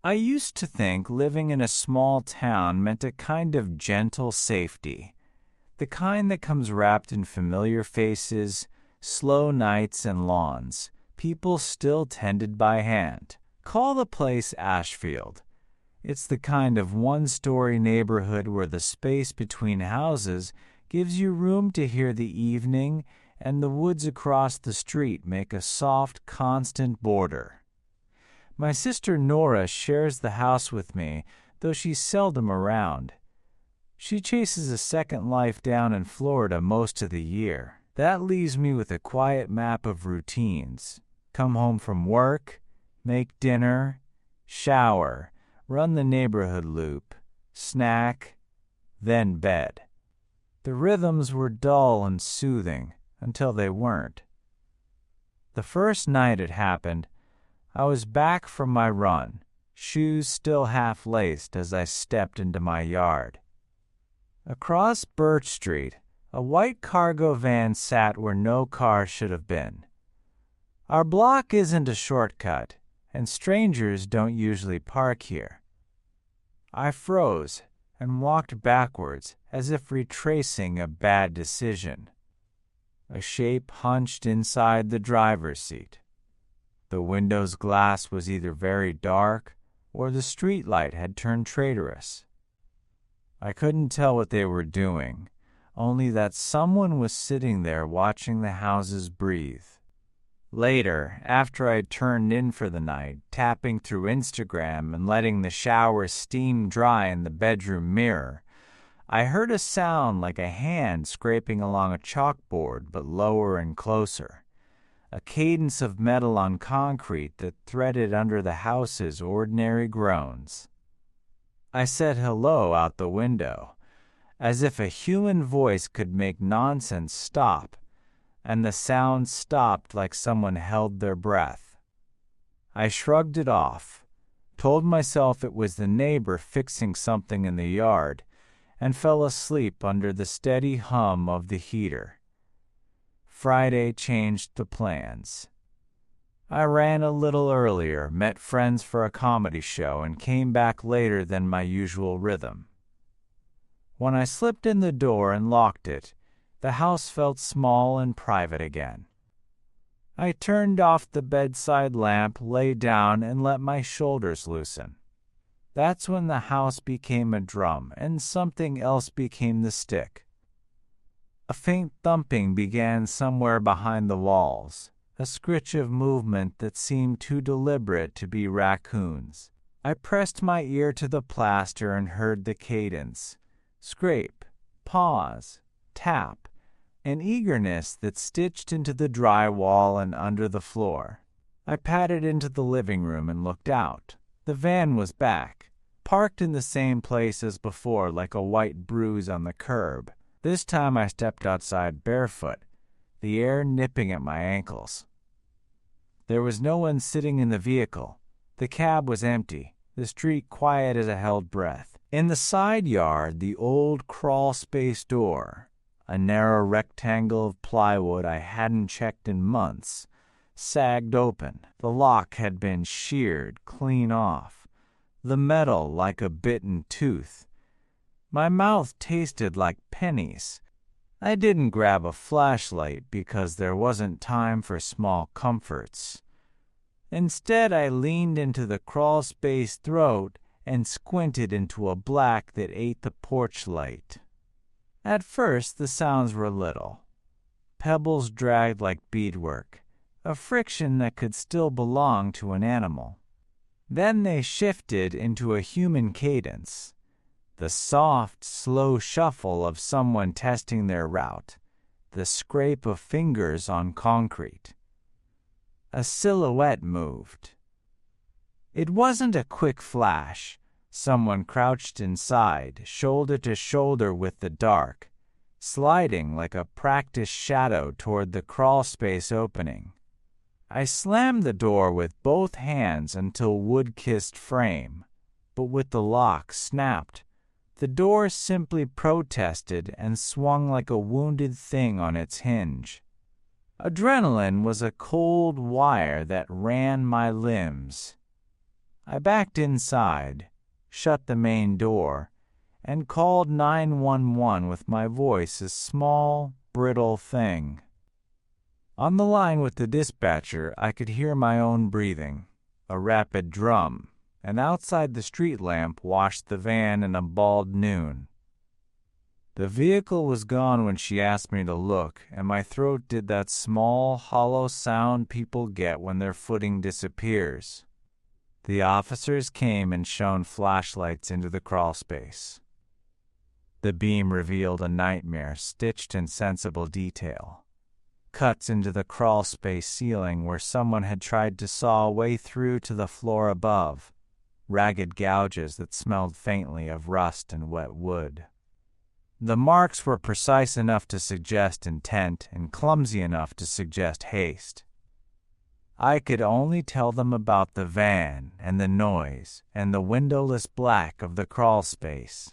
I used to think living in a small town meant a kind of gentle safety, the kind that comes wrapped in familiar faces, slow nights, and lawns, people still tended by hand. Call the place Ashfield. It's the kind of one-story neighborhood where the space between houses gives you room to hear the evening, and the woods across the street make a soft, constant border. My sister Nora shares the house with me, though she's seldom around. She chases a second life down in Florida most of the year. That leaves me with a quiet map of routines. Come home from work, make dinner, shower, run the neighborhood loop, snack, then bed. The rhythms were dull and soothing until they weren't. The first night it happened, I was back from my run, shoes still half laced as I stepped into my yard. Across Birch Street, a white cargo van sat where no car should have been. Our block isn't a shortcut, and strangers don't usually park here. I froze and walked backwards as if retracing a bad decision. A shape hunched inside the driver's seat. The window's glass was either very dark or the streetlight had turned traitorous. I couldn't tell what they were doing, only that someone was sitting there watching the houses breathe. Later, after I'd turned in for the night, tapping through Instagram and letting the shower steam dry in the bedroom mirror, I heard a sound like a hand scraping along a chalkboard, but lower and closer. A cadence of metal on concrete that threaded under the house's ordinary groans. I said hello out the window, as if a human voice could make nonsense stop, and the sound stopped like someone held their breath. I shrugged it off, told myself it was the neighbor fixing something in the yard, and fell asleep under the steady hum of the heater. Friday changed the plans. I ran a little earlier, met friends for a comedy show, and came back later than my usual rhythm. When I slipped in the door and locked it, the house felt small and private again. I turned off the bedside lamp, lay down, and let my shoulders loosen. That's when the house became a drum and something else became the stick. A faint thumping began somewhere behind the walls, a scritch of movement that seemed too deliberate to be raccoons. I pressed my ear to the plaster and heard the cadence. Scrape, pause, tap, an eagerness that stitched into the drywall and under the floor. I padded into the living room and looked out. The van was back, parked in the same place as before, like a white bruise on the curb. This time I stepped outside barefoot, the air nipping at my ankles. There was no one sitting in the vehicle. The cab was empty, the street quiet as I held breath. In the side yard, the old crawl space door, a narrow rectangle of plywood I hadn't checked in months, sagged open. The lock had been sheared clean off, the metal like a bitten tooth. My mouth tasted like pennies. I didn't grab a flashlight because there wasn't time for small comforts. Instead, I leaned into the crawl space throat and squinted into a black that ate the porch light. At first, the sounds were little. Pebbles dragged like beadwork, a friction that could still belong to an animal. Then they shifted into a human cadence, the soft, slow shuffle of someone testing their route, the scrape of fingers on concrete. A silhouette moved. It wasn't a quick flash. Someone crouched inside, shoulder to shoulder with the dark, sliding like a practiced shadow toward the crawl space opening. I slammed the door with both hands until wood-kissed frame, but with the lock snapped, the door simply protested and swung like a wounded thing on its hinge. Adrenaline was a cold wire that ran my limbs. I backed inside, shut the main door, and called 911 with my voice a small, brittle thing. On the line with the dispatcher, I could hear my own breathing, a rapid drum, and outside the street lamp watched the van in a bald noon. The vehicle was gone when she asked me to look, and my throat did that small, hollow sound people get when their footing disappears. The officers came and shone flashlights into the crawlspace. The beam revealed a nightmare stitched in sensible detail. Cuts into the crawlspace ceiling where someone had tried to saw a way through to the floor above, ragged gouges that smelled faintly of rust and wet wood. The marks were precise enough to suggest intent and clumsy enough to suggest haste. I could only tell them about the van and the noise and the windowless black of the crawlspace.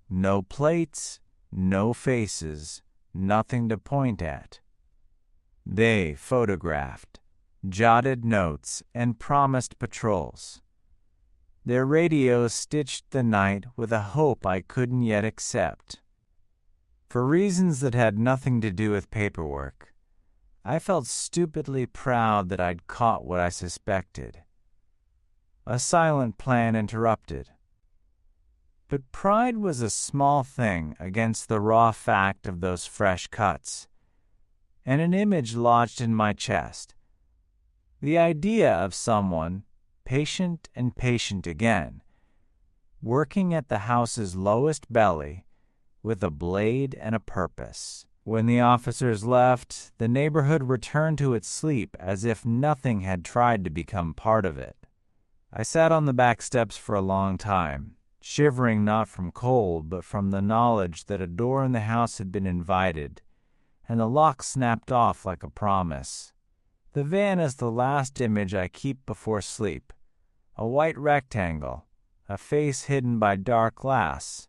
No plates, no faces, nothing to point at. They photographed, jotted notes, and promised patrols. Their radios stitched the night with a hope I couldn't yet accept. For reasons that had nothing to do with paperwork, I felt stupidly proud that I'd caught what I suspected. A silent plan interrupted. But pride was a small thing against the raw fact of those fresh cuts, and an image lodged in my chest. The idea of someone, patient and patient again, working at the house's lowest belly, with a blade and a purpose. When the officers left, the neighborhood returned to its sleep as if nothing had tried to become part of it. I sat on the back steps for a long time, shivering not from cold but from the knowledge that a door in the house had been invited, and the lock snapped off like a promise. The van is the last image I keep before sleep, a white rectangle, a face hidden by dark glass,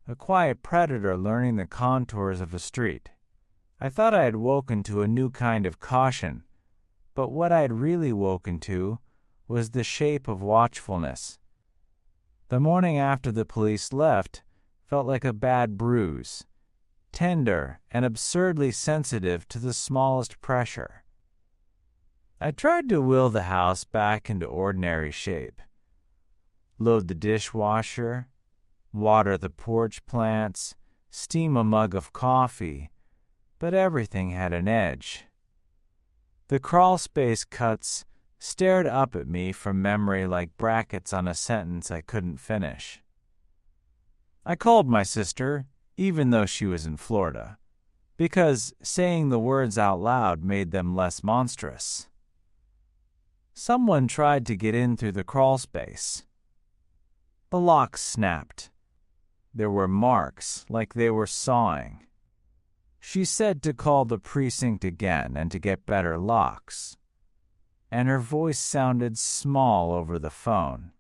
a quiet predator learning the contours of a street. I thought I had woken to a new kind of caution, but what I had really woken to was the shape of watchfulness. The morning after the police left felt like a bad bruise, tender and absurdly sensitive to the smallest pressure. I tried to will the house back into ordinary shape. Load the dishwasher, water the porch plants, steam a mug of coffee, but everything had an edge. The crawlspace cuts stared up at me from memory like brackets on a sentence I couldn't finish. I called my sister, even though she was in Florida, because saying the words out loud made them less monstrous. Someone tried to get in through the crawlspace. The lock snapped. There were marks, like they were sawing. She said to call the precinct again and to get better locks. And her voice sounded small over the phone,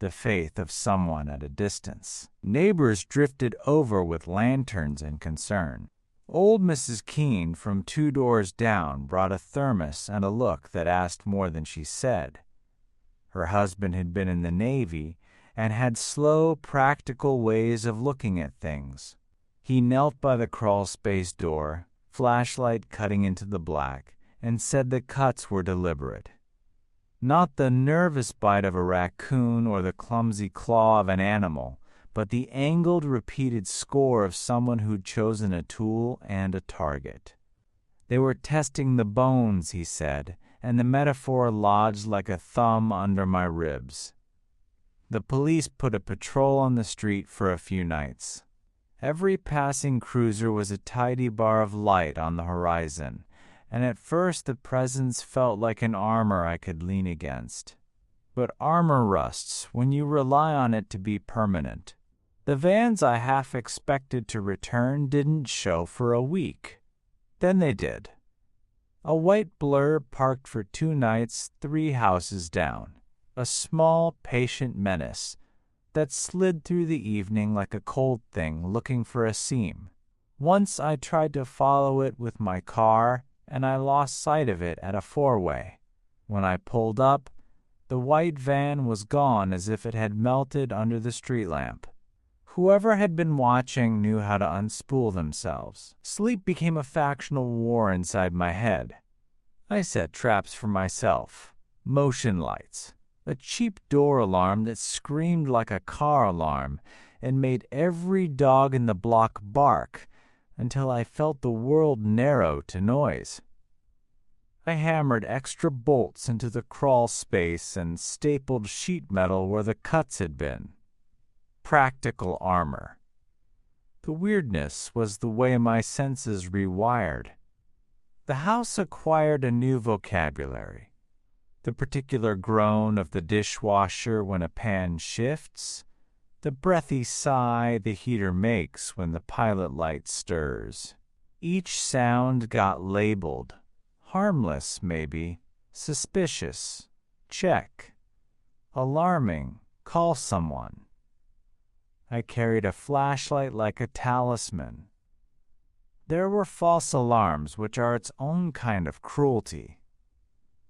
the faith of someone at a distance. Neighbors drifted over with lanterns and concern. Old Mrs. Keene from 2 doors down brought a thermos and a look that asked more than she said. Her husband had been in the Navy and had slow, practical ways of looking at things. He knelt by the crawlspace door, flashlight cutting into the black, and said the cuts were deliberate. Not the nervous bite of a raccoon or the clumsy claw of an animal, but the angled, repeated score of someone who'd chosen a tool and a target. They were testing the bones, he said, and the metaphor lodged like a thumb under my ribs. The police put a patrol on the street for a few nights. Every passing cruiser was a tidy bar of light on the horizon, and at first the presence felt like an armor I could lean against. But armor rusts when you rely on it to be permanent. The vans I half expected to return didn't show for a week. Then they did. A white blur parked for 2 nights 3 houses down. A small, patient menace that slid through the evening like a cold thing looking for a seam. Once I tried to follow it with my car, and I lost sight of it at a 4-way. When I pulled up, The white van was gone as if it had melted under the street lamp. Whoever had been watching knew how to unspool themselves. Sleep became a factional war inside my head. I set traps for myself. Motion lights. A cheap door alarm that screamed like a car alarm and made every dog in the block bark until I felt the world narrow to noise. I hammered extra bolts into the crawl space and stapled sheet metal where the cuts had been. Practical armor. The weirdness was the way my senses rewired. The house acquired a new vocabulary. The particular groan of the dishwasher when a pan shifts, the breathy sigh the heater makes when the pilot light stirs. Each sound got labeled. Harmless, maybe. Suspicious. Check. Alarming. Call someone. I carried a flashlight like a talisman. There were false alarms, which are its own kind of cruelty.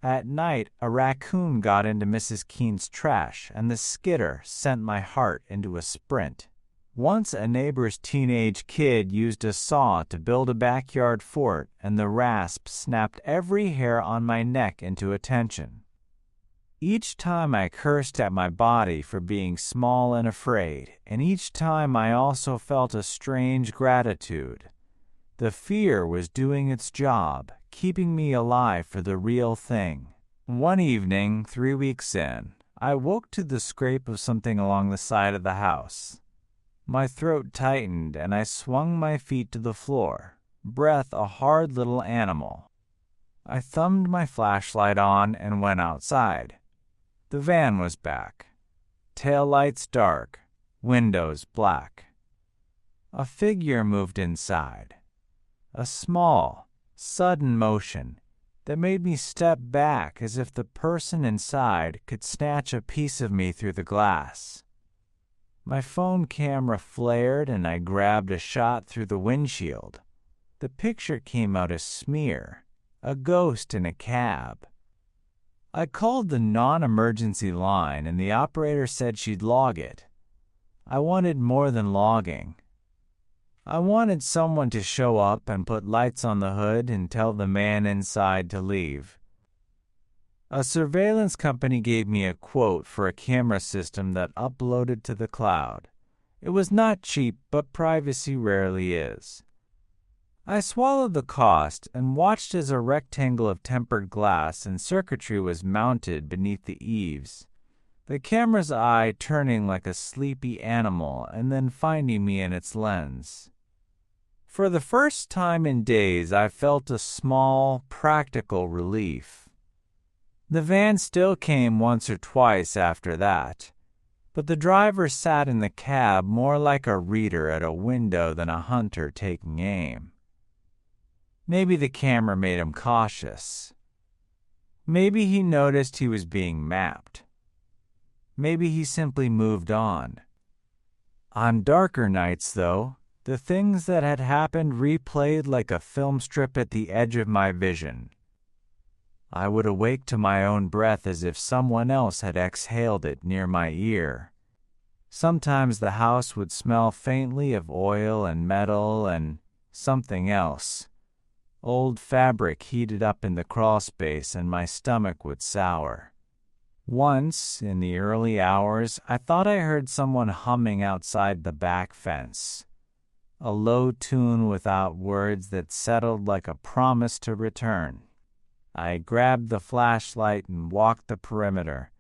At night, a raccoon got into Mrs. Keene's trash, and the skitter sent my heart into a sprint. Once a neighbor's teenage kid used a saw to build a backyard fort, and the rasp snapped every hair on my neck into attention. Each time I cursed at my body for being small and afraid, and each time I also felt a strange gratitude. The fear was doing its job, keeping me alive for the real thing. One evening, 3 weeks in, I woke to the scrape of something along the side of the house. My throat tightened and I swung my feet to the floor, breath a hard little animal. I thumbed my flashlight on and went outside. The van was back. Tail lights dark, windows black. A figure moved inside. A small, sudden motion that made me step back as if the person inside could snatch a piece of me through the glass. My phone camera flared and I grabbed a shot through the windshield. The picture came out a smear, a ghost in a cab. I called the non-emergency line and the operator said she'd log it. I wanted more than logging. I wanted someone to show up and put lights on the hood and tell the man inside to leave. A surveillance company gave me a quote for a camera system that uploaded to the cloud. It was not cheap, but privacy rarely is. I swallowed the cost and watched as a rectangle of tempered glass and circuitry was mounted beneath the eaves. The camera's eye turning like a sleepy animal and then finding me in its lens. For the first time in days, I felt a small, practical relief. The van still came once or twice after that, but the driver sat in the cab more like a reader at a window than a hunter taking aim. Maybe the camera made him cautious. Maybe he noticed he was being mapped. Maybe he simply moved on. On darker nights, though, the things that had happened replayed like a film strip at the edge of my vision. I would awake to my own breath as if someone else had exhaled it near my ear. Sometimes the house would smell faintly of oil and metal and something else. Old fabric heated up in the crawl space and my stomach would sour. Once, in the early hours, I thought I heard someone humming outside the back fence. A low tune without words that settled like a promise to return. I grabbed the flashlight and walked the perimeter,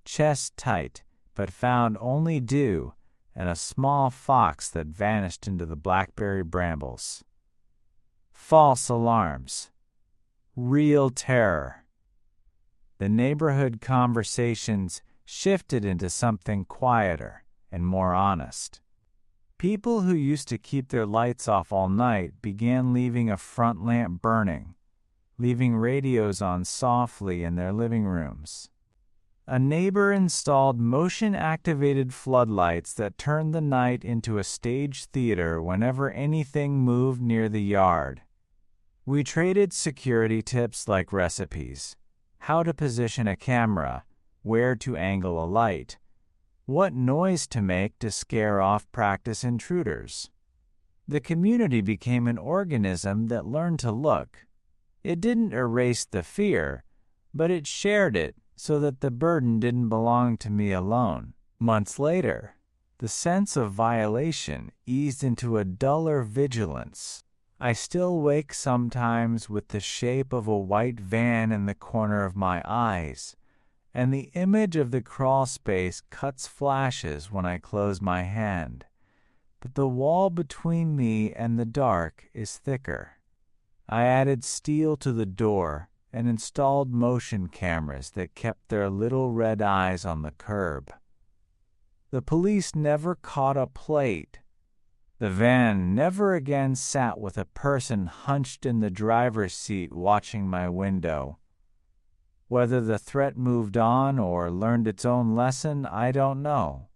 chest tight, but found only dew and a small fox that vanished into the blackberry brambles. False alarms. Real terror. The neighborhood conversations shifted into something quieter and more honest. People who used to keep their lights off all night began leaving a front lamp burning, leaving radios on softly in their living rooms. A neighbor installed motion-activated floodlights that turned the night into a stage theater whenever anything moved near the yard. We traded security tips like recipes, how to position a camera, where to angle a light, what noise to make to scare off practice intruders. The community became an organism that learned to look. It didn't erase the fear, but it shared it so that the burden didn't belong to me alone. Months later, the sense of violation eased into a duller vigilance. I still wake sometimes with the shape of a white van in the corner of my eyes, and the image of the crawl space cuts flashes when I close my hand. But the wall between me and the dark is thicker. I added steel to the door and installed motion cameras that kept their little red eyes on the curb. The police never caught a plate. The van never again sat with a person hunched in the driver's seat watching my window. Whether the threat moved on or learned its own lesson, I don't know.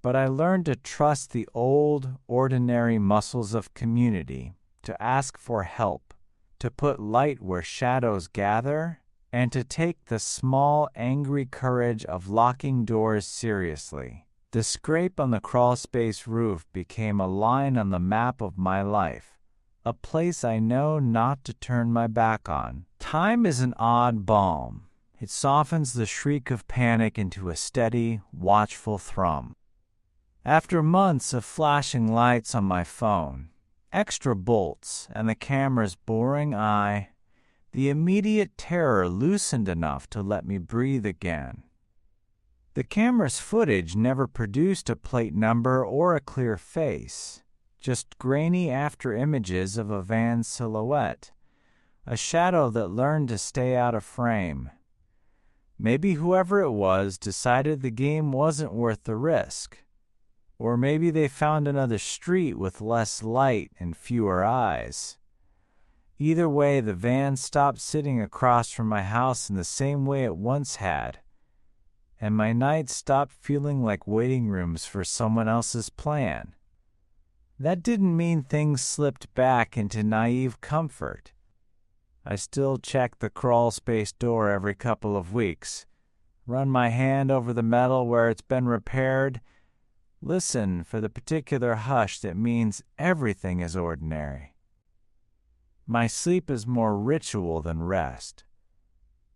But I learned to trust the old, ordinary muscles of community, to ask for help, to put light where shadows gather, and to take the small, angry courage of locking doors seriously. The scrape on the crawlspace roof became a line on the map of my life, a place I know not to turn my back on. Time is an odd balm. It softens the shriek of panic into a steady, watchful thrum. After months of flashing lights on my phone, extra bolts, and the camera's boring eye, the immediate terror loosened enough to let me breathe again. The camera's footage never produced a plate number or a clear face, just grainy after images of a van's silhouette, a shadow that learned to stay out of frame. Maybe whoever it was decided the game wasn't worth the risk. Or maybe they found another street with less light and fewer eyes. Either way, the van stopped sitting across from my house in the same way it once had, and my nights stopped feeling like waiting rooms for someone else's plan. That didn't mean things slipped back into naive comfort. I still check the crawl space door every couple of weeks, run my hand over the metal where it's been repaired, listen for the particular hush that means everything is ordinary. My sleep is more ritual than rest.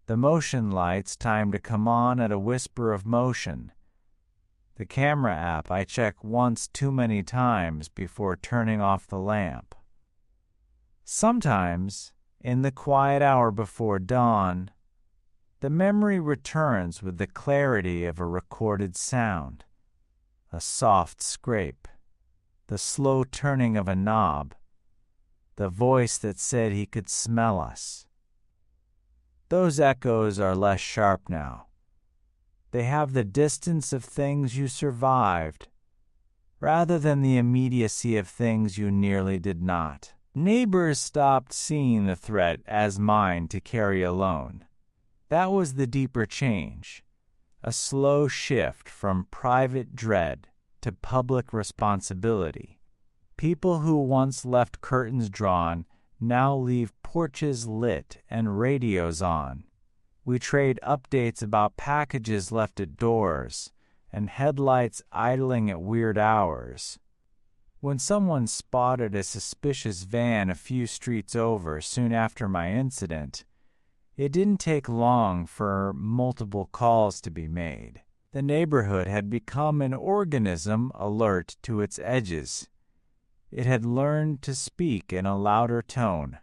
The motion lights time to come on at a whisper of motion. The camera app I check once too many times before turning off the lamp. Sometimes, in the quiet hour before dawn, the memory returns with the clarity of a recorded sound. A soft scrape, the slow turning of a knob, the voice that said he could smell us. Those echoes are less sharp now. They have the distance of things you survived, rather than the immediacy of things you nearly did not. Neighbors stopped seeing the threat as mine to carry alone. That was the deeper change. A slow shift from private dread to public responsibility. People who once left curtains drawn now leave porches lit and radios on. We trade updates about packages left at doors and headlights idling at weird hours. When someone spotted a suspicious van a few streets over soon after my incident, it didn't take long for multiple calls to be made. The neighborhood had become an organism alert to its edges. It had learned to speak in a louder tone.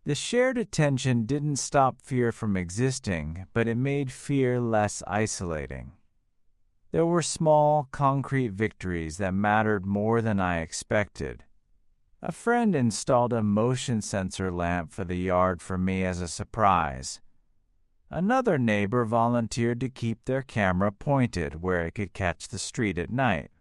The shared attention didn't stop fear from existing, but it made fear less isolating. There were small, concrete victories that mattered more than I expected. A friend installed a motion sensor lamp for the yard for me as a surprise. Another neighbor volunteered to keep their camera pointed where it could catch the street at night.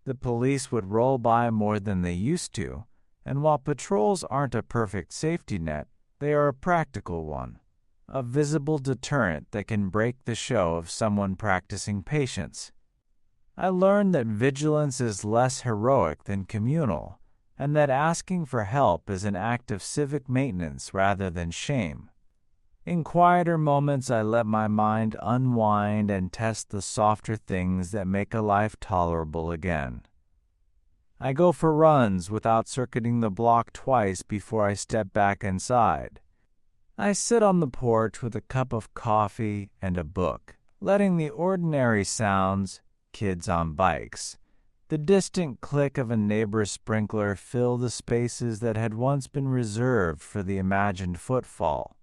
The police would roll by more than they used to, and while patrols aren't a perfect safety net, they are a practical one, a visible deterrent that can break the show of someone practicing patience. I learned that vigilance is less heroic than communal, and that asking for help is an act of civic maintenance rather than shame. In quieter moments, I let my mind unwind and test the softer things that make a life tolerable again. I go for runs without circuiting the block twice before I step back inside. I sit on the porch with a cup of coffee and a book, letting the ordinary sounds, kids on bikes, the distant click of a neighbor's sprinkler fill the spaces that had once been reserved for the imagined footfall.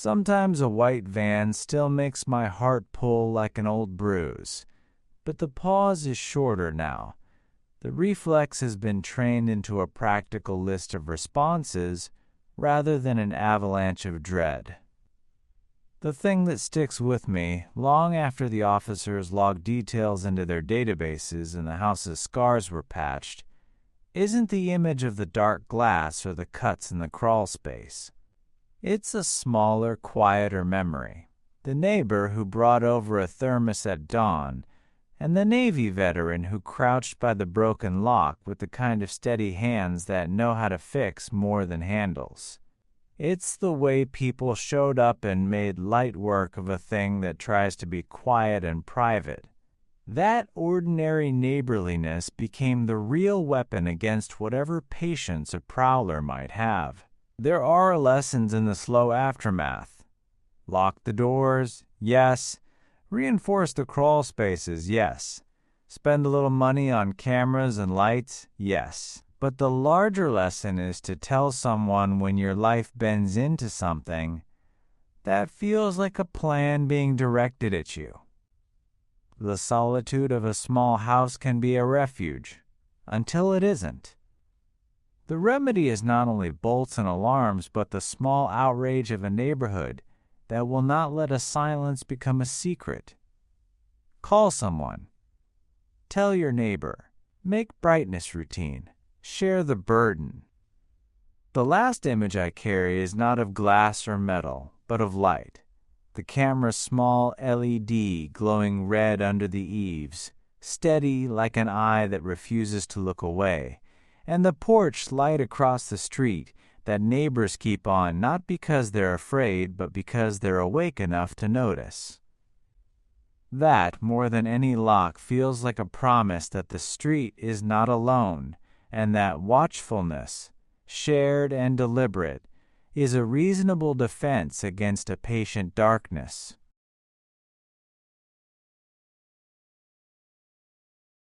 Sometimes a white van still makes my heart pull like an old bruise, but the pause is shorter now. The reflex has been trained into a practical list of responses rather than an avalanche of dread. The thing that sticks with me, long after the officers logged details into their databases and the house's scars were patched, isn't the image of the dark glass or the cuts in the crawl space. It's a smaller, quieter memory. The neighbor who brought over a thermos at dawn, and the Navy veteran who crouched by the broken lock with the kind of steady hands that know how to fix more than handles. It's the way people showed up and made light work of a thing that tries to be quiet and private. That ordinary neighborliness became the real weapon against whatever patience a prowler might have. There are lessons in the slow aftermath. Lock the doors, yes. Reinforce the crawl spaces, yes. Spend a little money on cameras and lights, yes. But the larger lesson is to tell someone when your life bends into something that feels like a plan being directed at you. The solitude of a small house can be a refuge, until it isn't. The remedy is not only bolts and alarms, but the small outrage of a neighborhood that will not let a silence become a secret. Call someone. Tell your neighbor. Make brightness routine. Share the burden. The last image I carry is not of glass or metal, but of light. The camera's small LED glowing red under the eaves, steady like an eye that refuses to look away, and the porch light across the street that neighbors keep on not because they're afraid, but because they're awake enough to notice. That, more than any lock, feels like a promise that the street is not alone, and that watchfulness, shared and deliberate, is a reasonable defense against a patient darkness.